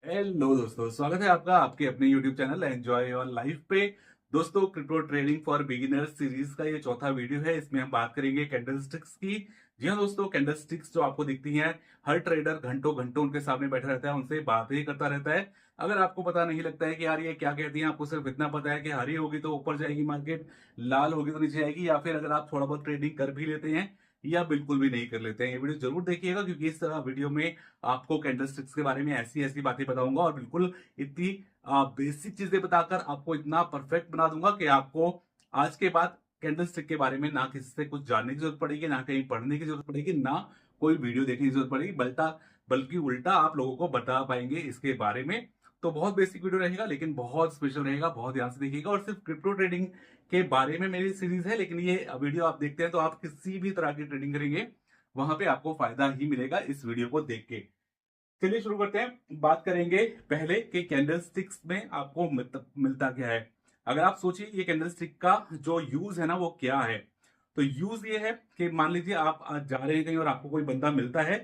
Hello दोस्तों, स्वागत है आपका आपके अपने YouTube channel enjoy your life पे। दोस्तों, crypto trading for beginners series का ये चौथा वीडियो है। इसमें हम बात करेंगे कैंडलस्टिक्स की। जी हाँ दोस्तों, कैंडलस्टिक्स जो आपको दिखती हैं, हर ट्रेडर घंटों घंटों उनके सामने बैठा रहता है, उनसे बातें करता रहता है। अगर आपको पता नहीं लगता है कि यार ये क्या कहती हैं, आपको सिर्फ इतना पता है कि हरी होगी तो ऊपर जाएगी मार्केट, लाल होगी तो नीचे जाएगी, या फिर अगर आप थोड़ा बहुत ट्रेडिंग कर भी लेते हैं या बिल्कुल भी नहीं कर लेते हैं, ये वीडियो जरूर देखिएगा, क्योंकि इस वीडियो में आपको कैंडलस्टिक्स के बारे में ऐसी ऐसी बातें बताऊंगा और बिल्कुल इतनी बेसिक चीजें बताकर आपको इतना परफेक्ट बना दूंगा कि आपको आज के बाद कैंडलस्टिक के बारे में ना किसी से कुछ जानने की जरूरत पड़ेगी, ना कहीं पढ़ने की जरूरत पड़ेगी, ना कोई वीडियो देखने की जरूरत पड़ेगी, बल्कि उल्टा आप लोगों को बता पाएंगे इसके बारे में। तो बहुत बेसिक वीडियो रहेगा, लेकिन बहुत स्पेशल रहेगा, बहुत ध्यान से देखिएगा। और सिर्फ क्रिप्टो ट्रेडिंग के बारे में मेरी सीरीज है, लेकिन ये वीडियो आप देखते हैं तो आप किसी भी तरह की ट्रेडिंग करेंगे वहां पे आपको फायदा ही मिलेगा इस वीडियो को देख के। चलिए शुरू करते हैं। बात करेंगे पहले कि कैंडलस्टिक्स में आपको मिलता क्या है। अगर आप सोचिए ये कैंडलस्टिक का जो यूज है ना वो क्या है, तो यूज ये है कि मान लीजिए आप आज जा रहे हैं कहीं और आपको कोई बंदा मिलता है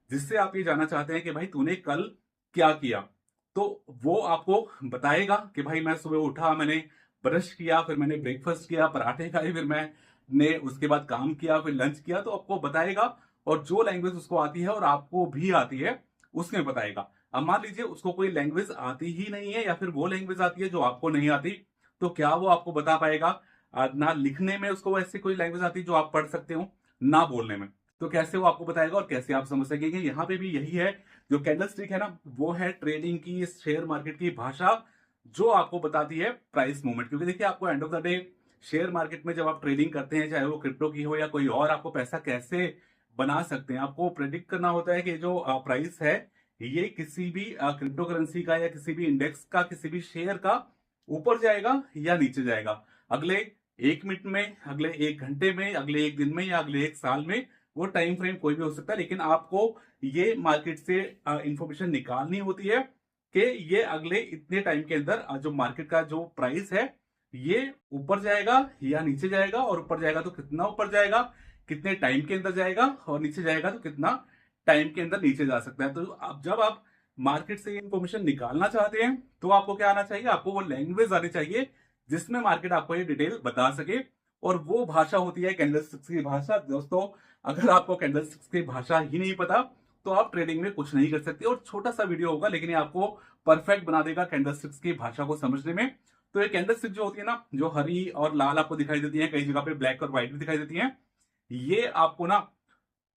जिससे आप ये जानना चाहते हैं कि भाई तूने कल क्या किया। तो वो आपको बताएगा कि भाई मैं सुबह उठा, मैंने ब्रश किया, फिर मैंने ब्रेकफास्ट किया, पराठे खाए, फिर मैंने उसके बाद काम किया, फिर लंच किया, तो आपको बताएगा। और जो लैंग्वेज उसको आती है और आपको भी आती है उसमें बताएगा। अब मान लीजिए उसको कोई लैंग्वेज आती ही नहीं है, या फिर वो लैंग्वेज आती है जो आपको नहीं आती, तो क्या वो आपको बता पाएगा? ना लिखने में उसको ऐसी कोई लैंग्वेज आती जो आप पढ़ सकते हो, ना बोलने में, तो कैसे वो आपको बताएगा और कैसे आप समझ सकेंगे? यहाँ पे भी यही है। जो कैंडलस्टिक है ना, वो है ट्रेडिंग की, शेयर मार्केट की भाषा, जो आपको बताती है प्राइस मूवमेंट। क्योंकि देखिए, आपको end of the day share market में जब आप ट्रेडिंग करते हैं, चाहे वो क्रिप्टो की हो या कोई और, आपको पैसा कैसे बना सकते हैं, आपको प्रेडिक्ट करना होता है कि जो प्राइस है ये किसी भी क्रिप्टो करेंसी का या किसी भी इंडेक्स का, किसी भी शेयर का ऊपर जाएगा या नीचे जाएगा अगले 1 मिनट में, अगले 1 घंटे में, अगले 1 दिन में, या अगले 1 साल में। वो टाइम फ्रेम कोई भी हो सकता है, लेकिन आपको ये मार्केट से इंफॉर्मेशन निकालनी होती है कि ये अगले इतने टाइम के अंदर जो मार्केट का जो प्राइस है ये ऊपर जाएगा या नीचे जाएगा, और ऊपर जाएगा तो कितना ऊपर जाएगा, कितने टाइम के अंदर जाएगा, और नीचे जाएगा तो कितना टाइम के अंदर नीचे जा सकता है। तो अब जब आप मार्केट से इंफॉर्मेशन निकालना चाहते हैं तो आपको क्या आना चाहिए? आपको वो लैंग्वेज आनी चाहिए जिसमें मार्केट आपको ये डिटेल बता सके, और वो भाषा होती है कैंडलस्टिक्स की भाषा। दोस्तों, अगर आपको कैंडलस्टिक्स की भाषा ही नहीं पता तो आप ट्रेडिंग में कुछ नहीं कर सकते। और छोटा सा वीडियो होगा, लेकिन ये आपको परफेक्ट बना देगा कैंडलस्टिक्स की भाषा को समझने में। तो ये कैंडलस्टिक जो होती है ना, जो हरी और लाल आपको दिखाई देती है, कई जगह पे ब्लैक और व्हाइट भी दिखाई देती है, ये आपको ना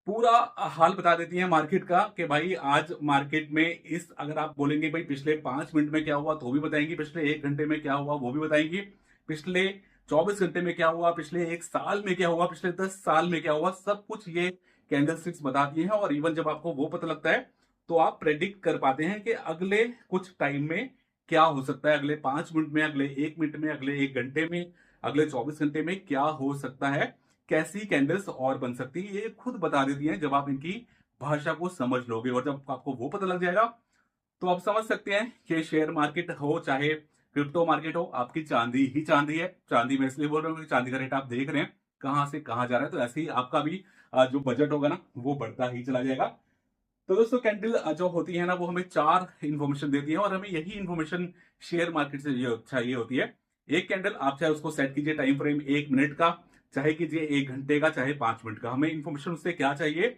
पूरा हाल बता देती है मार्केट का कि भाई आज मार्केट में इस, अगर आप बोलेंगे भाई पिछले 5 मिनट में क्या हुआ तो भी बताएंगी, पिछले 1 घंटे में क्या हुआ वो भी बताएंगी, पिछले 24 घंटे में क्या हुआ, पिछले 1 साल में क्या हुआ, पिछले 10 साल में क्या हुआ, सब कुछ ये कैंडलस्टिक्स बताती हैं। और इवन जब आपको वो पता लगता है तो आप प्रेडिक्ट कर पाते हैं कि अगले कुछ टाइम में क्या हो सकता है, अगले 5 मिनट में, अगले 1 मिनट में, अगले 1 घंटे में, अगले 24 घंटे में क्या हो सकता है, कैसी कैंडल्स और बन सकती है, ये खुद बता देती हैं जब आप इनकी भाषा को समझ लोगे। और जब आपको वो पता लग जाएगा तो आप समझ सकते हैं कि शेयर मार्केट हो चाहे क्रिप्टो मार्केट हो, आपकी चांदी ही चांदी है। चांदी मैं इसलिए बोल रहा हूँ क्योंकि चांदी का रेट आप देख रहे हैं कहां से कहां जा रहा है, तो ऐसे ही आपका भी जो बजट होगा ना वो बढ़ता ही चला जाएगा। तो दोस्तों, कैंडल जो होती है ना, वो हमें 4 इंफॉर्मेशन देती है, और हमें यही इंफॉर्मेशन शेयर मार्केट से ये चाहिए होती है। एक कैंडल आप चाहे उसको सेट कीजिए टाइम फ्रेम 1 मिनट का, चाहे कीजिए 1 घंटे का, चाहे 5 मिनट का। हमें इंफॉर्मेशन उससे क्या चाहिए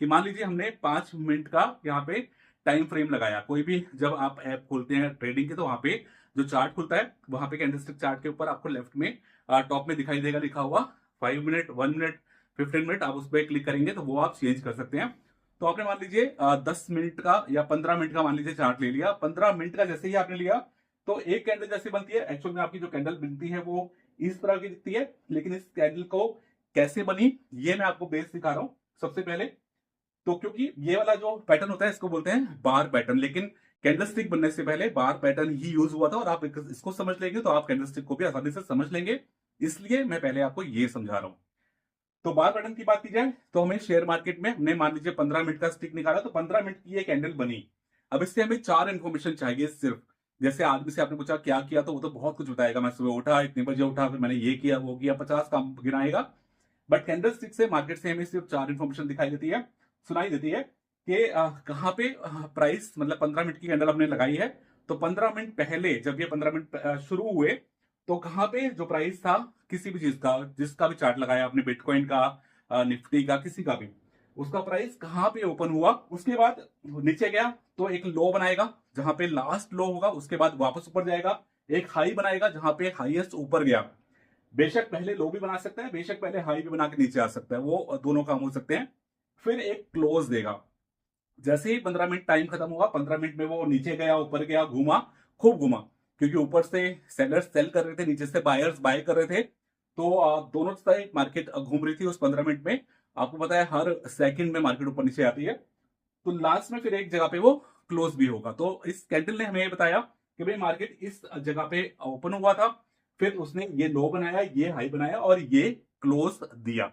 कि मान लीजिए हमने 5 मिनट का यहाँ पे टाइम फ्रेम लगाया। कोई भी जब आप ऐप खोलते हैं ट्रेडिंग के, तो वहां पे जो चार्ट खुलता है, वहां पे कैंडलस्टिक चार्ट के ऊपर आपको लेफ्ट में टॉप में दिखाई देगा लिखा हुआ 5 मिनट, 1 मिनट, 15 मिनट। आप उस पर क्लिक करेंगे तो वो आप चेंज कर सकते हैं। तो आपने मान लीजिए 10 मिनट का या 15 मिनट का मान लीजिए चार्ट ले लिया। 15 मिनट का जैसे ही आपने लिया तो एक कैंडल जैसे बनती है, एक्चुअल में आपकी जो कैंडल बनती है वो इस तरह की दिखती है। लेकिन इस कैंडल को कैसे बनी ये मैं आपको बेस दिखा रहा हूं सबसे पहले। तो क्योंकि ये वाला जो पैटर्न होता है इसको बोलते हैं बार पैटर्न, लेकिन कैंडलस्टिक बनने से पहले बार पैटर्न ही यूज हुआ था, और आप इसको समझ लेंगे तो आप कैंडलस्टिक को भी आसानी से समझ लेंगे। इसलिए मैं पहले आपको ये समझा रहा हूं। तो बार पैटर्न की बात की जाए तो हमें शेयर मार्केट में हमने मान लीजिए 15 मिनट का स्टिक निकाला, तो 15 मिनट की ये कैंडल बनी। अब इससे हमें 4 इंफॉर्मेशन चाहिए सिर्फ। जैसे आदमी से आपने पूछा क्या किया, तो वो तो बहुत कुछ बताएगा, मैं सुबह उठा, इतने बजे उठा, फिर मैंने ये किया वो किया, 50 काम गिनाएगा। बट कैंडल स्टिक से, मार्केट से हमें सिर्फ 4 इंफॉर्मेशन दिखाई देती है, सुनाई देती है कि कहाँ पे प्राइस, मतलब 15 मिनट की कैंडल हमने लगाई है, तो 15 मिनट पहले जब ये 15 मिनट शुरू हुए तो कहाँ पे जो प्राइस था किसी भी चीज का, जिसका भी चार्ट लगाया आपने, बिटकॉइन का, निफ्टी का, किसी का भी, उसका प्राइस कहाँ पे ओपन हुआ, उसके बाद नीचे गया तो एक लो बनाएगा जहां पे लास्ट लो होगा, उसके बाद वापस ऊपर जाएगा, एक हाई बनाएगा जहां पे हाईएस्ट ऊपर गया। बेशक पहले लो भी बना सकता है, बेशक पहले हाई भी बना के नीचे आ सकता है, वो दोनों काम हो सकते हैं। फिर एक क्लोज देगा। जैसे ही 15 मिनट टाइम खत्म हुआ, 15 मिनट में वो नीचे गया, ऊपर गया, घूमा, खूब घूमा, क्योंकि ऊपर से सेलर्स सेल कर रहे थे, नीचे से बायर्स बाय कर रहे थे, तो दोनों साइड मार्केट घूम रही थी उस 15 मिनट में। आपको पता है हर सेकंड में मार्केट ऊपर नीचे आती है। तो लास्ट में फिर एक जगह पे वो क्लोज भी होगा। तो इस कैंडल ने हमें बताया कि भाई मार्केट इस जगह पे ओपन हुआ था, फिर उसने ये लो बनाया, ये हाई बनाया और ये क्लोज दिया।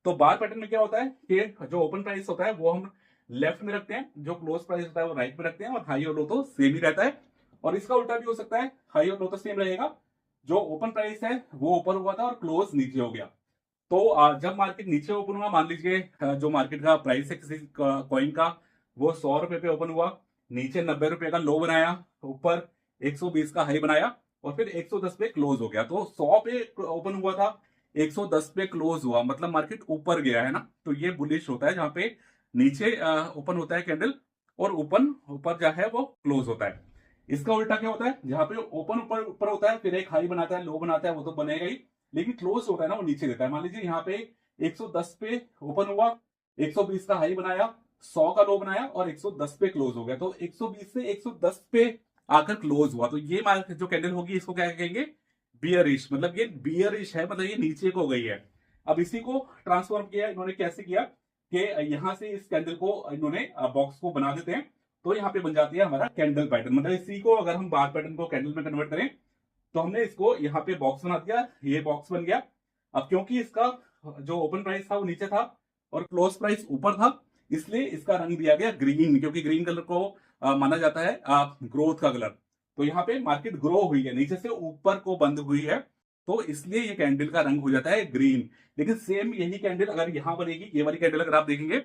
तो बार पैटर्न में क्या होता है कि जो ओपन प्राइस होता है वो हम लेफ्ट में रखते हैं, जो क्लोज प्राइस होता है वो राइट में रखते हैं, और हाई और लो तो सेम ही रहता है। और इसका उल्टा भी हो सकता है, हाई और लो तो सेम रहेगा, जो ओपन प्राइस है वो ऊपर हुआ था और क्लोज नीचे हो गया। तो जब मार्केट नीचे ओपन हुआ, मान लीजिए जो मार्केट का प्राइस है किसी कॉइन का, वो 100 रुपए पे ओपन हुआ, नीचे 90 रुपए का लो बनाया, ऊपर 120 का हाई बनाया, और फिर 110 पे क्लोज हो गया। तो 100 पे ओपन हुआ था, 110 पे क्लोज हुआ, मतलब मार्केट ऊपर गया है ना। तो ये बुलिश होता है, जहां पे नीचे ओपन होता है कैंडल और ओपन ऊपर जो है वो क्लोज होता है। इसका उल्टा क्या होता है, जहां पे ओपन ऊपर ऊपर होता है, फिर एक हाई बनाता है, लो बनाता है, वो तो बनेगा ही, लेकिन क्लोज होता है ना वो नीचे देता है। मान लीजिए यहाँ पे 110 पे ओपन हुआ, 120 का हाई बनाया, 100 का लो बनाया और 110 पे क्लोज हो गया। तो 120 से 110 पे आकर क्लोज हुआ, तो ये मार्केट जो कैंडल होगी इसको क्या कहेंगे, बियरिश। मतलब ये बियरिश है, मतलब ये नीचे को गई है। अब इसी को ट्रांसफॉर्म किया इन्होंने, कैसे किया कि यहां से इस कैंडल को इन्होंने बॉक्स को बना देते हैं, तो यहाँ पे बन जाती है हमारा कैंडल पैटर्न। मतलब इसी को अगर हम बार पैटर्न को कैंडल में कन्वर्ट करें, तो हमने इसको यहाँ पे बॉक्स बना दिया, ये बॉक्स बन गया। अब क्योंकि इसका जो ओपन प्राइस था वो नीचे था और क्लोज प्राइस ऊपर था, इसलिए इसका रंग दिया गया ग्रीन, क्योंकि ग्रीन कलर को माना जाता है ग्रोथ का कलर। तो यहाँ पे मार्केट ग्रो हुई है, नीचे से ऊपर को बंद हुई है, तो इसलिए ये कैंडल का रंग हो जाता है ग्रीन। लेकिन सेम यही कैंडल अगर यहाँ बनेगी, ये वाली कैंडल अगर आप देखेंगे,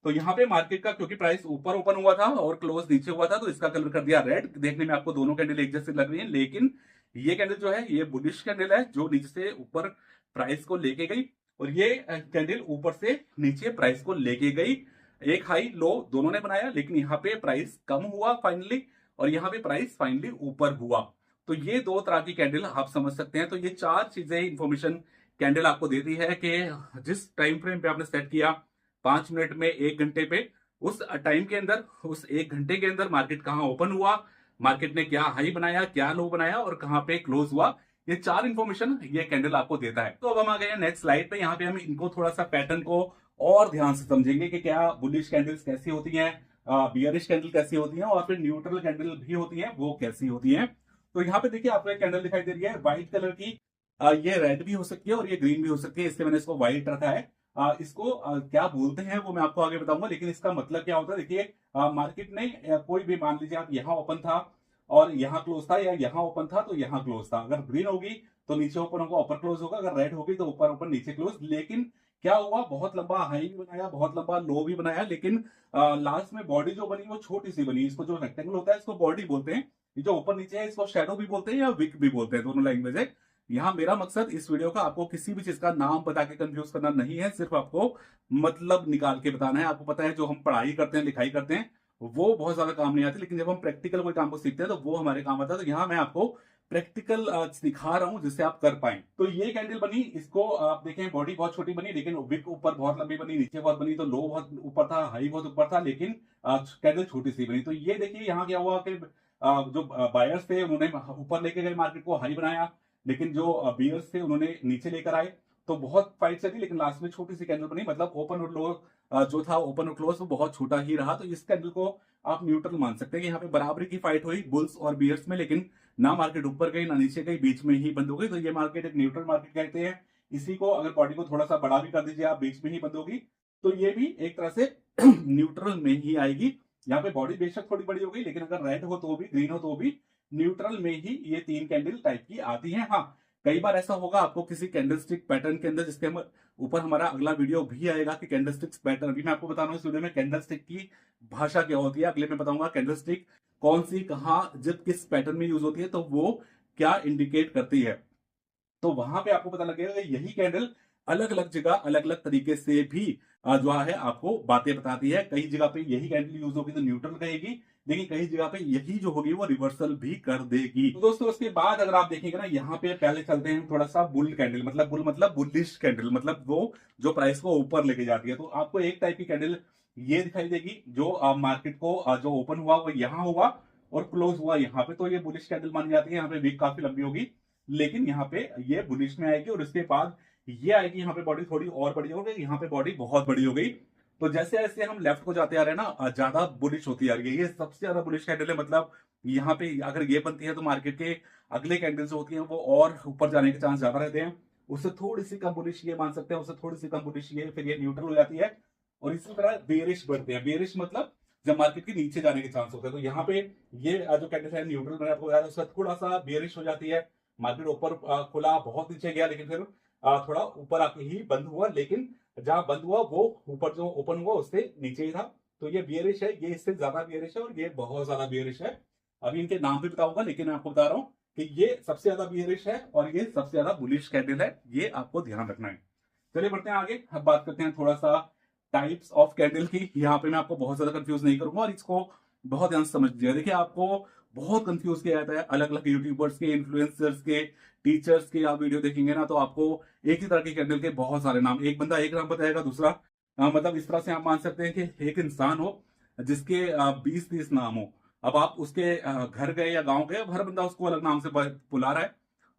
तो यहाँ पे मार्केट का क्योंकि प्राइस ऊपर ओपन हुआ था और क्लोज नीचे हुआ था, तो इसका कलर कर दिया रेड। देखने में आपको दोनों कैंडल एक जैसे लग रही है, लेकिन ये कैंडल जो है ये बुलिश कैंडल है, जो नीचे से ऊपर प्राइस को लेके गई, और ये कैंडल ऊपर से नीचे प्राइस को लेके गई। एक हाई लो दोनों ने बनाया, लेकिन यहाँ पे प्राइस कम हुआ फाइनली, और यहाँ पे प्राइस फाइनली ऊपर हुआ। तो ये दो तरह की कैंडल आप समझ सकते हैं। तो ये चार चीजें इंफॉर्मेशन कैंडल आपको देती है कि जिस टाइम फ्रेम पे आपने सेट किया, 5 मिनट में, 1 घंटे पे, उस टाइम के अंदर, उस 1 घंटे के अंदर मार्केट कहाँ ओपन हुआ, मार्केट ने क्या हाई बनाया, क्या लो बनाया, और कहाँ पे क्लोज हुआ, ये चार इंफॉर्मेशन ये कैंडल आपको देता है। तो अब हम आ गए हैं नेक्स्ट स्लाइड पे। यहाँ पे हम इनको थोड़ा सा पैटर्न को और ध्यान से समझेंगे कि क्या बुलिश कैंडल्स कैसी होती हैं, बियरिश कैंडल कैसी होती हैं, और फिर न्यूट्रल कैंडल भी होती हैं, वो कैसी होती हैं। तो यहाँ पे देखिए आपको एक कैंडल दिखाई दे रही है व्हाइट कलर की, ये रेड भी हो सकती है और ये ग्रीन भी हो सकती है, इसलिए मैंने इसको व्हाइट रखा है। इसको क्या बोलते हैं वो मैं आपको आगे बताऊंगा, लेकिन इसका मतलब क्या होता है, देखिए मार्केट ने कोई भी, मान लीजिए आप यहाँ ओपन था और यहाँ क्लोज था, या यहाँ ओपन था तो यहाँ क्लोज था, अगर ग्रीन होगी तो नीचे ओपन होगा, ऊपर क्लोज होगा, अगर रेड होगी तो ऊपर ओपन नीचे क्लोज। लेकिन क्या हुआ, बहुत लंबा हाई भी बनाया, बहुत लंबा लो भी बनाया, लेकिन लास्ट में बॉडी जो बनी वो छोटी सी बनी। इसको जो रेक्टेंगल होता है इसको बॉडी बोलते हैं, ये जो ऊपर नीचे है इसको शैडो भी बोलते हैं या विक भी बोलते हैं, दोनों लैंग्वेज है। यहाँ मेरा मकसद इस वीडियो का आपको किसी भी चीज का नाम बता के कंफ्यूज करना नहीं है, सिर्फ आपको मतलब निकाल के बताना है। आपको पता है जो हम पढ़ाई करते हैं, लिखाई करते हैं, वो बहुत ज्यादा काम नहीं आती, लेकिन जब हम प्रैक्टिकल कोई काम को सीखते हैं तो वो हमारे काम आता है। तो यहाँ मैं आपको प्रैक्टिकल सिखा रहा हूं जिससे आप कर पाए। तो ये कैंडल बनी, इसको आप देखें बॉडी बहुत छोटी बनी, लेकिन विक ऊपर बहुत लंबी बनी, नीचे बहुत बनी, तो लो बहुत ऊपर था, हाई बहुत ऊपर था, लेकिन कैंडल छोटी सी बनी। तो ये देखिए यहाँ क्या हुआ कि जो बायर्स थे उन्होंने ऊपर लेके गए मार्केट को, हाई बनाया, लेकिन जो बियर्स थे उन्होंने नीचे लेकर आए। तो बहुत फाइट चली, लेकिन लास्ट में छोटी सी कैंडल बनी, मतलब ओपन और लो जो था, ओपन और क्लोज, वो बहुत छोटा ही रहा। तो इस कैंडल को आप न्यूट्रल मान सकते हैं कि यहाँ पे बराबरी की फाइट हुई बुल्स और बियर्स में, लेकिन ना मार्केट ऊपर गई ना नीचे गई, बीच में ही बंद हो गई। तो ये मार्केट एक न्यूट्रल मार्केट कहते हैं। इसी को अगर बॉडी को थोड़ा सा बड़ा भी कर दीजिए आप, बीच में ही बंद होगी, तो ये भी एक तरह से न्यूट्रल में ही आएगी। यहाँ पे बॉडी बेशक थोड़ी बड़ी हो गई, लेकिन अगर रेड हो तो भी, ग्रीन हो तो भी, न्यूट्रल में ही ये तीन कैंडल टाइप की आती हैं। हाँ, कई बार ऐसा होगा आपको किसी कैंडलस्टिक पैटर्न के अंदर, जिसके ऊपर हमारा अगला वीडियो भी आएगा कि कैंडलस्टिक्स पैटर्न। अभी मैं आपको बता रहा हूँ इस वीडियो में कैंडलस्टिक की भाषा क्या होती है, अगले में बताऊंगा कैंडलस्टिक कौन सी कहाँ जब किस पैटर्न में यूज होती है तो वो क्या इंडिकेट करती है। तो वहां पे आपको पता लगेगा कि यही कैंडल अलग अलग जगह अलग अलग तरीके से भी जो है आपको बातें बताती है। कई जगह पे यही कैंडल यूज होगी तो न्यूट्रल रहेगी, लेकिन कई जगह पे यही जो होगी वो रिवर्सल भी कर देगी। तो दोस्तों उसके बाद अगर आप देखेंगे ना, यहाँ पे पहले चलते हैं थोड़ा सा बुल कैंडल, मतलब बुल मतलब बुलिश कैंडल, मतलब वो जो प्राइस को ऊपर लेके जाती है। तो आपको एक टाइप की कैंडल ये दिखाई देगी जो मार्केट को जो ओपन हुआ वो यहाँ हुआ और क्लोज हुआ यहाँ पे, तो ये बुलिश कैंडल मानी जाती है। यहाँ पे वीक काफी लंबी होगी, लेकिन यहाँ पे ये बुलिश में आएगी और उसके बाद ये आएगी यहाँ पे बॉडी थोड़ी और बड़ी हो गई, यहाँ पे बॉडी बहुत बड़ी हो गई। तो जैसे जैसे हम लेफ्ट को जाते आ रहे हैं ना, ज्यादा बुलिश होती आ रही है। ये सबसे ज्यादा बुलिश कैंडल है, मतलब यहाँ पे अगर ये बनती है तो मार्केट के अगले कैंडल्स होती हैं वो और ऊपर जाने के चांस ज्यादा रहते हैं। उससे थोड़ी सी कम बुलिश ये मान सकते हैं, उससे थोड़ी सी कम बुलिश ये, फिर ये न्यूट्रल हो जाती है। और इसी तरह बेरिश बढ़ते हैं। बेरिश मतलब जब मार्केट के नीचे जाने के चांस होते हैं। तो यहाँ पे ये जो कैंडल है न्यूट्रल, मैंने आपको बताया उसका थोड़ा सा बेरिश हो जाती है। मार्केट ऊपर खुला, बहुत नीचे गया, लेकिन फिर थोड़ा ऊपर आके ही बंद हुआ, लेकिन जहां बंद हुआ वो ऊपर जो ओपन हुआ उससे नीचे ही था। तो ये बियरिश है, ये इससे ज्यादा बियरिश है और ये बहुत ज्यादा बियरिश है। अभी इनके नाम भी बताऊंगा, लेकिन मैं आपको बता रहा हूं कि ये सबसे ज्यादा बियरिश है और ये सबसे ज्यादा बुलिश कैंडल है, ये आपको ध्यान रखना है। चलिए बढ़ते हैं आगे। अब बात करते हैं थोड़ा सा टाइप्स ऑफ कैंडल की। यहाँ पे मैं आपको बहुत ज्यादा कंफ्यूज नहीं करूंगा और इसको बहुत ध्यान से समझ लीजिए। देखिए आपको बहुत कंफ्यूज किया जाता है अलग अलग यूट्यूबर्स के, इन्फ्लुएंसर्स के, टीचर्स के। आप वीडियो देखेंगे ना तो आपको एक ही तरह के कैंडल के बहुत सारे नाम, एक बंदा एक नाम बताएगा, दूसरा मतलब इस तरह से आप मान सकते हैं कि एक इंसान हो जिसके 20-30 नाम हो। अब आप उसके घर गए या गांव गए, अब हर बंदा उसको अलग नाम से बुला रहा है,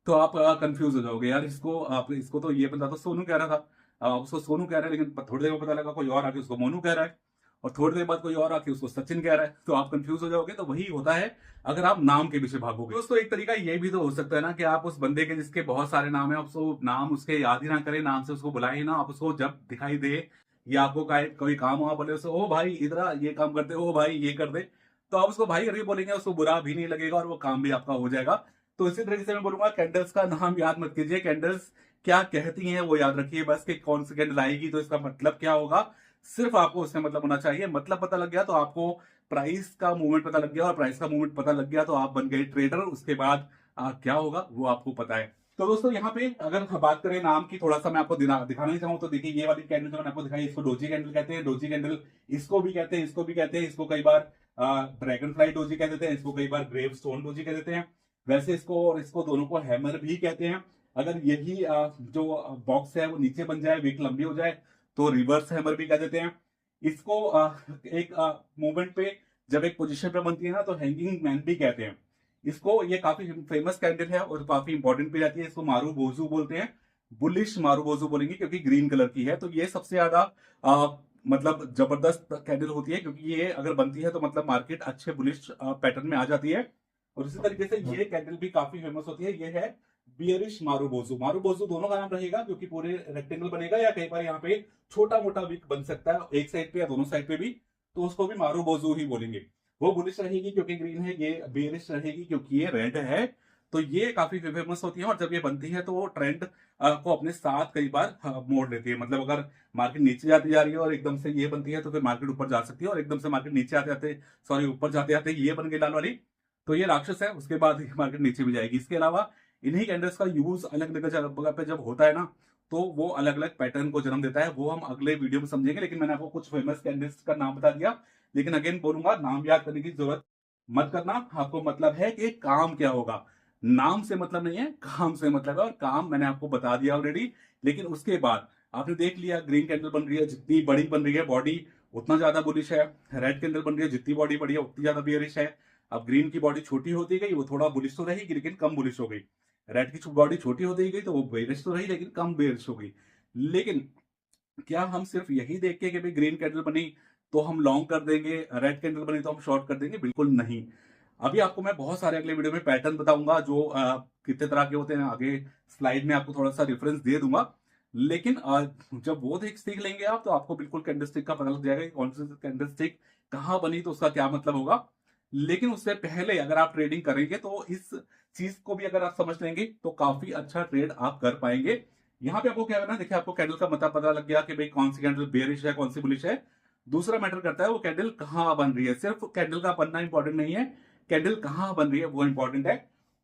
तो आप कंफ्यूज हो जाओगे। यार इसको तो ये बंदा तो सोनू कह रहा था, आप उसको सोनू कह रहे हैं, लेकिन थोड़ी देर में पता लगा कोई और आके उसको मोनू कह रहा है, और थोड़ी देर बाद कोई और आके उसको सचिन कह रहा है, तो आप कंफ्यूज हो जाओगे। तो वही होता है अगर आप नाम के पीछे भागोगे। दोस्तों एक तरीका ये भी तो हो सकता है ना कि आप उस बंदे के जिसके बहुत सारे नाम है, आप उसको नाम उसके याद ही ना करें, नाम से उसको बुलाए ना, आप उसको जब दिखाई दे या आपको कोई काम हो, आप बोले उसको ओ भाई इधर आ, ये काम कर दे, ओ भाई ये कर दे, तो आप उसको भाई करके बोलेंगे, उसको बुरा भी नहीं लगेगा और वो काम भी आपका हो जाएगा। तो इसी तरीके से मैं बोलूंगा कैंडल्स का नाम याद मत कीजिए, कैंडल्स क्या कहती हैं वो याद रखिए बस, कि कौन सी कैंडल आएगी तो इसका मतलब क्या होगा, सिर्फ आपको उससे मतलब होना चाहिए। मतलब पता लग गया तो आपको प्राइस का मूवमेंट पता लग गया, और प्राइस का मूवमेंट पता लग गया तो आप बन गए ट्रेडर। उसके बाद क्या होगा वो आपको पता है। तो दोस्तों यहाँ पे अगर बात करें नाम की, थोड़ा सा मैं आपको दिखाना ही चाहूँ तो देखिए ये वाली कैंडल जो मैंने आपको दिखाई, इसको डोजी कैंडल कहते हैं। डोजी कैंडल इसको भी कहते हैं, इसको भी कहते हैं, इसको कई बार ड्रैगन फ्लाई डोजी कह देते हैं, इसको कई बार ग्रेव स्टोन डोजी कह देते हैं। वैसे इसको और इसको दोनों को हैमर भी कहते हैं। अगर यही जो बॉक्स है वो नीचे बन जाए, विक लंबी हो जाए, तो रिवर्स हैमर भी कह देते हैं। इसको एक मूवमेंट पे जब एक पोजीशन पे बनती है ना तो हैंगिंग मैन भी कहते हैं। इसको ये काफी फेमस कैंडल है और काफी इंपॉर्टेंट भी रहती है। इसको मारू बोजू बोलते हैं, बुलिश मारू बोजू बोलेंगे क्योंकि ग्रीन कलर की है। तो ये सबसे ज्यादा मतलब जबरदस्त कैंडल होती है, क्योंकि ये अगर बनती है तो मतलब मार्केट अच्छे बुलिश पैटर्न में आ जाती है। और इसी तरीके से ये कैंडल भी काफी फेमस होती है, ये है बियरिश मारूबोजू। मारूबोजू दोनों का नाम रहेगा क्योंकि पूरे रेक्टेंगल बनेगा, या कई बार यहाँ पे छोटा मोटा विक बन सकता है एक साइड पे या दोनों साइड पे भी, तो उसको भी मारूबोजू ही बोलेंगे। वो बुलिश रहेगी क्योंकि ग्रीन है, ये बियरिश रहेगी क्योंकि ये रेड है। तो ये काफी फेमस होती है और जब ये बनती है तो वो ट्रेंड को अपने साथ कई बार मोड़ लेती है। मतलब अगर मार्केट नीचे जाती जा रही है और एकदम से ये बनती है तो फिर मार्केट ऊपर जा सकती है, और एकदम से मार्केट नीचे आते आते सॉरी ऊपर जाते आते ये बन गई लाल वाली, तो ये राक्षस है, उसके बाद मार्केट नीचे भी जाएगी। इसके अलावा इन्हीं कैंडल्स का यूज अलग अलग जगह पे जब होता है ना तो वो अलग अलग पैटर्न को जन्म देता है, वो हम अगले वीडियो में समझेंगे। लेकिन मैंने आपको कुछ फेमस कैंडल्स का नाम बता दिया, लेकिन अगेन बोलूंगा नाम याद करने की जरूरत मत करना। आपको मतलब है कि काम क्या होगा, नाम से मतलब नहीं है, काम से मतलब है, और काम मैंने आपको बता दिया ऑलरेडी। लेकिन उसके बाद आपने देख लिया ग्रीन कैंडल बन रही है, जितनी बड़ी बन रही है बॉडी उतना ज्यादा बुलिश है। रेड कैंडल बन रही है, जितनी बॉडी बड़ी है उतनी ज्यादा बियरिश है। अब ग्रीन की बॉडी छोटी होती गई, वो थोड़ा बुलिश तो रहेगी लेकिन कम बुलिश हो गई। रेड की बॉडी छोटी होती गई तो वो बेरिश तो रही लेकिन कम बेरिश हो गई। लेकिन क्या हम सिर्फ यही देख के कि भाई ग्रीन कैंडल बनी तो हम लॉन्ग कर देंगे, रेड कैंडल बनी तो हम शॉर्ट कर देंगे? बिल्कुल नहीं। अभी आपको मैं बहुत सारे अगले वीडियो में पैटर्न बताऊंगा जो कितने तरह के होते हैं, आगे स्लाइड में आपको थोड़ा सा रेफरेंस दे दूंगा। लेकिन जब वो सीख लेंगे आप तो आपको बिल्कुल कैंडलस्टिक का पता लग जाएगा कि कौन सी कैंडलस्टिक कहाँ बनी तो उसका क्या मतलब होगा। लेकिन उससे पहले अगर आप ट्रेडिंग करेंगे तो इस चीज को भी अगर आप समझ लेंगे तो काफी अच्छा ट्रेड आप कर पाएंगे। यहाँ पे आपको क्या करना है, देखिए आपको कैंडल का मतलब पता लग गया कि भाई कौन सी कैंडल बेयरिश है, कौन सी बुलिश है। दूसरा मैटर करता है वो कैंडल कहाँ बन रही है। सिर्फ कैंडल का बनना इंपॉर्टेंट नहीं है, कैंडल कहाँ बन रही है वो इंपॉर्टेंट है।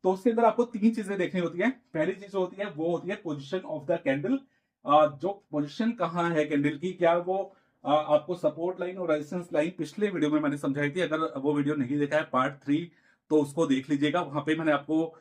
तो उसके अंदर आपको तीन चीजें देखनी होती है। पहली चीज होती है वो होती है पोजिशन ऑफ द कैंडल। जो पोजिशन कहाँ है कैंडल की, क्या वो आपको सपोर्ट लाइन और रेजिस्टेंस लाइन पिछले वीडियो में मैंने समझाई थी। अगर वो वीडियो नहीं देखा है पार्ट 3 तो उसको देख लीजिएगा। वहां पे मैंने आपको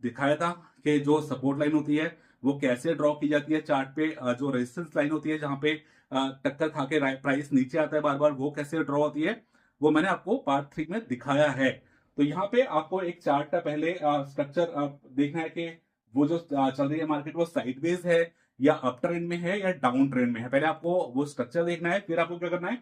दिखाया था कि जो सपोर्ट लाइन होती है वो कैसे ड्रॉ की जाती है चार्ट पे, जो रेजिस्टेंस लाइन होती है जहां पे टक्कर खा के प्राइस नीचे आता है बार बार, वो कैसे ड्रॉ होती है वो मैंने आपको पार्ट 3 में दिखाया है। तो यहाँ पे आपको एक चार्ट का पहले स्ट्रक्चर देखना है कि वो जो चल रही है मार्केट वो साइडवेज है या अप ट्रेंड में है या डाउन ट्रेंड में है। पहले आपको वो स्ट्रक्चर देखना है, फिर आपको क्या करना है,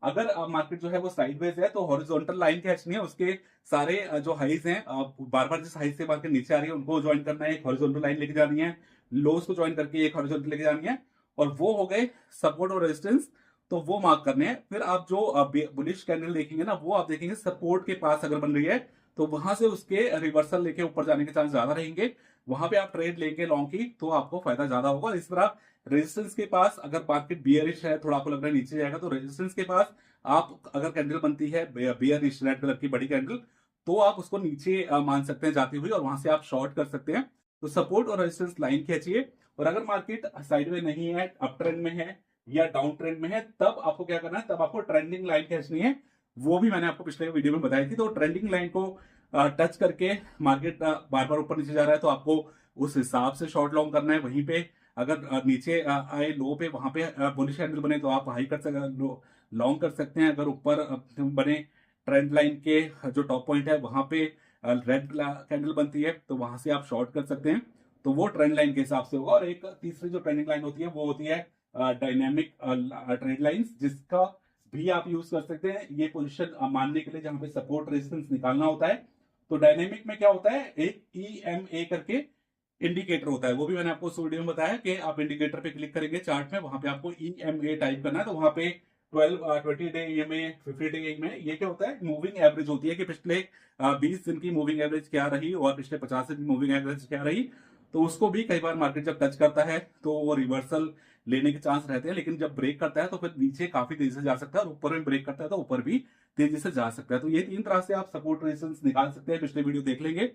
अगर मार्केट जो है वो साइडवेज है तो हॉरिजॉन्टल लाइन खींचनी है। उसके सारे जो हाइज हैं बार बार जिस हाइज से मार्केट नीचे आ रही है उनको ज्वाइन करना है, एक हॉरिजॉन्टल लाइन लेके जानी है। लोस को ज्वाइन करके एक हॉरिजॉन्टल लेके जानी है, और वो हो गए सपोर्ट और रेजिस्टेंस, तो वो मार्क करने हैं। फिर आप जो बुलिश कैंडल देखेंगे ना वो आप देखेंगे सपोर्ट के पास अगर बन रही है तो वहां से उसके रिवर्सल लेके ऊपर जाने के चांस ज्यादा रहेंगे। वहां पे आप ट्रेड लेंगे लॉन्ग की तो आपको फायदा ज्यादा होगा। इस तरह रेजिस्टेंस के पास अगर मार्केट बियरिश है, थोड़ा आपको लग रहा है नीचे जाएगा, तो रेजिस्टेंस के पास आप अगर कैंडल बनती है बियरिश रेड कलर की बड़ी कैंडल, तो आप उसको नीचे मान सकते हैं जाती हुई, और वहां से आप शॉर्ट कर सकते हैं। तो सपोर्ट और रेजिस्टेंस लाइन खींचिए। और अगर मार्केट साइड में नहीं है, अप ट्रेंड में है या डाउन ट्रेंड में है, तब आपको क्या करना है, तब आपको ट्रेंडिंग लाइन खींचनी है। वो भी मैंने आपको पिछले वीडियो में बताई थी। तो ट्रेंडिंग लाइन को टच करके मार्केट बार बार ऊपर नीचे जा रहा है तो आपको उस हिसाब से शॉर्ट लॉन्ग करना है। वहीं पे अगर नीचे आए लो पे, वहां पे बुलिश कैंडल बने तो आप हाई कर सकते, लॉन्ग कर सकते हैं। अगर ऊपर बने ट्रेंड लाइन के जो टॉप पॉइंट है वहां पे रेड कैंडल बनती है तो वहां से आप शॉर्ट कर सकते हैं। तो वो ट्रेंड लाइन के हिसाब से होगा। और एक तीसरी जो ट्रेंडिंग लाइन होती है वो होती है डायनेमिक ट्रेंड लाइंस, जिसका भी आप यूज कर सकते हैं ये पोजीशन मानने के लिए जहां पे सपोर्ट रेजिस्टेंस निकालना होता है। तो डायनेमिक में क्या होता है, एक EMA करके इंडिकेटर होता है। वो भी मैंने आपको उस वीडियो में बताया कि आप इंडिकेटर पे क्लिक करेंगे चार्ट में, वहां पे आपको EMA टाइप करना है। तो वहां पे 20 डे EMA, 50 डे EMA, ये क्या होता है, मूविंग एवरेज होती है कि पिछले 20 दिन की मूविंग एवरेज क्या रही और पिछले 50 दिन की मूविंग एवरेज क्या रही। तो उसको भी कई बार मार्केट जब टच करता है तो वो रिवर्सल लेने के चांस रहते हैं, लेकिन जब ब्रेक करता है तो फिर नीचे काफी तेजी से जा सकता है, और ऊपर में ब्रेक करता है तो ऊपर भी तेजी से जा सकता है। तो ये तीन तरह से आप सपोर्ट रेजिस्टेंस निकाल सकते हैं। पिछले वीडियो देख लेंगे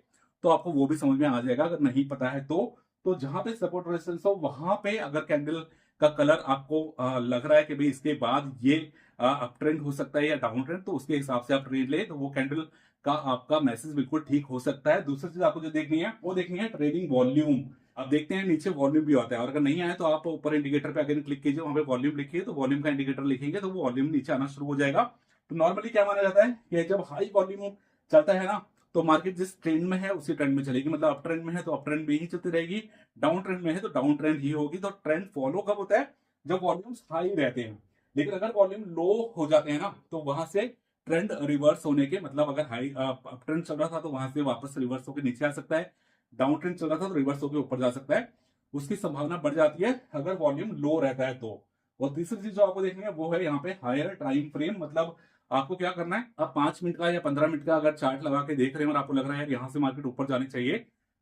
तो आपको वो भी समझ में आ जाएगा अगर नहीं पता है तो जहां पे सपोर्ट रेजिस्टेंस हो वहां पे अगर कैंडल का कलर आपको लग रहा है कि भाई इसके बाद ये अप ट्रेंड हो सकता है या डाउन ट्रेंड, तो उसके हिसाब से आप ट्रेड ले, तो वो कैंडल का आपका मैसेज बिल्कुल ठीक हो सकता है। दूसरी चीज आपको जो देखनी है वो देखनी है ट्रेडिंग वॉल्यूम। अब देखते हैं नीचे वॉल्यूम भी आता है, और अगर नहीं आया तो आप ऊपर इंडिकेटर पे अगर क्लिक कीजिए, वहां पे वॉल्यूम लिखिए, तो वॉल्यूम का इंडिकेटर लिखेंगे तो वो वॉल्यूम नीचे आना शुरू हो जाएगा। तो नॉर्मली क्या माना जाता है कि जब हाई वॉल्यूम चलता है ना तो मार्केट जिस ट्रेंड में है उसी ट्रेंड में चलेगी। मतलब अप ट्रेंड में है तो अप ट्रेंड में ही चलती रहेगी, डाउन ट्रेंड में है तो डाउन ट्रेंड ही होगी। तो ट्रेंड फॉलो कब होता है, जब वॉल्यूम्स हाई रहते हैं। लेकिन अगर वॉल्यूम लो हो जाते हैं ना तो वहां से ट्रेंड रिवर्स होने के, मतलब अगर हाई अप ट्रेंड चल रहा था तो वहां से वापस रिवर्स होकर नीचे आ सकता है, डाउन ट्रेंड चल रहा था तो रिवर्स होकर ऊपर जा सकता है। उसकी संभावना बढ़ जाती है अगर वॉल्यूम लो रहता है तो। और तीसरी चीज जो आपको देखनी है वो है यहाँ पे हायर टाइम फ्रेम। मतलब आपको क्या करना है, आप 5 मिनट का या 15 मिनट का अगर चार्ट लगा के देख रहे हैं और आपको लग रहा है यहाँ से मार्केट ऊपर जानी चाहिए,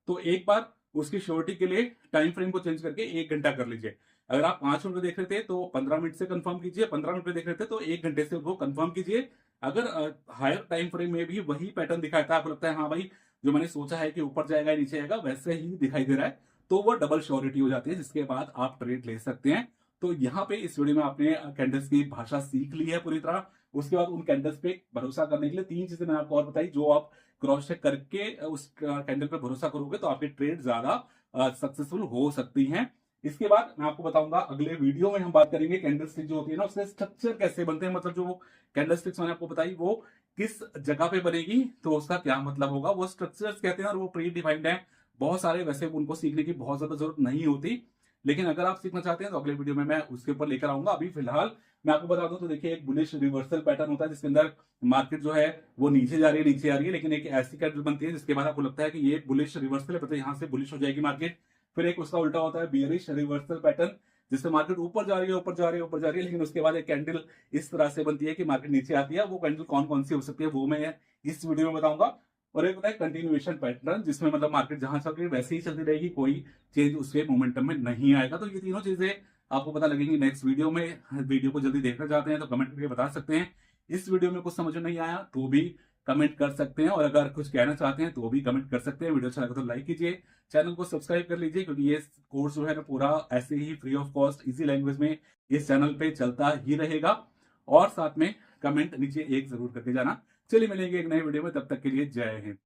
तो एक बार उसकी श्योरिटी के लिए टाइम फ्रेम को चेंज करके 1 घंटा कर लीजिए। अगर आप 5 मिनट में देख रहे थे तो 15 मिनट से कंफर्म कीजिए, 15 मिनट में देख रहे थे तो 1 घंटे से वो कंफर्म कीजिए। अगर हायर टाइम फ्रेम में भी वही पैटर्न दिखाता है, आपको लगता है हाँ भाई जो मैंने सोचा है कि ऊपर जाएगा नीचे आएगा वैसे ही दिखाई दे रहा है, तो वो डबल श्योरिटी हो जाती है, जिसके बाद आप ट्रेड ले सकते हैं। तो यहाँ पे इस वीडियो में आपने कैंडल्स की भाषा सीख ली है पूरी तरह। उसके बाद उन कैंडल्स पे भरोसा करने के लिए 3 चीजें मैंने आपको और बताई, जो आप क्रॉस चेक करके उस कैंडल पे भरोसा करोगे तो आपकी ट्रेड ज्यादा सक्सेसफुल हो सकती हैं। इसके बाद मैं आपको बताऊंगा अगले वीडियो में हम बात करेंगे कैंडल स्टिक जो होती है ना उसके स्ट्रक्चर कैसे बनते हैं। मतलब जो कैंडल स्टिक्स मैंने आपको बताई वो किस जगह पे बनेगी तो उसका क्या मतलब होगा, वो स्ट्रक्चर्स कहते हैं और वो प्री डिफाइंड है बहुत सारे। वैसे उनको सीखने की बहुत ज्यादा जरूरत नहीं होती, लेकिन अगर आप सीखना चाहते हैं तो अगले वीडियो में मैं उसके ऊपर लेकर आऊंगा। अभी फिलहाल मैं आपको बता दूं तो देखिए एक बुलिश रिवर्सल पैटर्न होता है जिसके अंदर मार्केट जो है वो नीचे जा रही है नीचे आ रही है, लेकिन एक ऐसी कैंडल बनती है जिसके बाद आपको लगता है कि ये बुलिश रिवर्सल है, मतलब यहाँ से बुलिश हो जाएगी मार्केट। फिर एक उसका उल्टा होता है बियरिश रिवर्सल पैटर्न, जिससे मार्केट ऊपर जा रही है ऊपर जा रही है ऊपर जा रही है, लेकिन उसके बाद एक कैंडल इस तरह से बनती है कि मार्केट नीचे आती है। वो कैंडल कौन कौन सी हो सकती है वो मैं इस वीडियो में बताऊंगा। और एक होता है कंटिन्यूएशन पैटर्न, जिसमें मतलब मार्केट जहां चल रही है वैसे ही चलती रहेगी, कोई चेंज उसके मोमेंटम में नहीं आएगा। तो ये तीनों चीजें आपको पता लगेंगी नेक्स्ट वीडियो में। वीडियो को जल्दी देखना चाहते हैं तो कमेंट करके बता सकते हैं। इस वीडियो में कुछ समझ में नहीं आया तो भी कमेंट कर सकते हैं, और अगर कुछ कहना चाहते हैं तो भी कमेंट कर सकते हैं। वीडियो अच्छा लगा तो लाइक कीजिए, चैनल को सब्सक्राइब कर लीजिए, क्योंकि ये कोर्स जो है ना पूरा ऐसे ही free of cost easy language में इस चैनल पे चलता ही रहेगा। और साथ में कमेंट नीचे एक जरूर करके जाना। चलिए मिलेंगे एक नए वीडियो में, तब तक के लिए जय हिंद।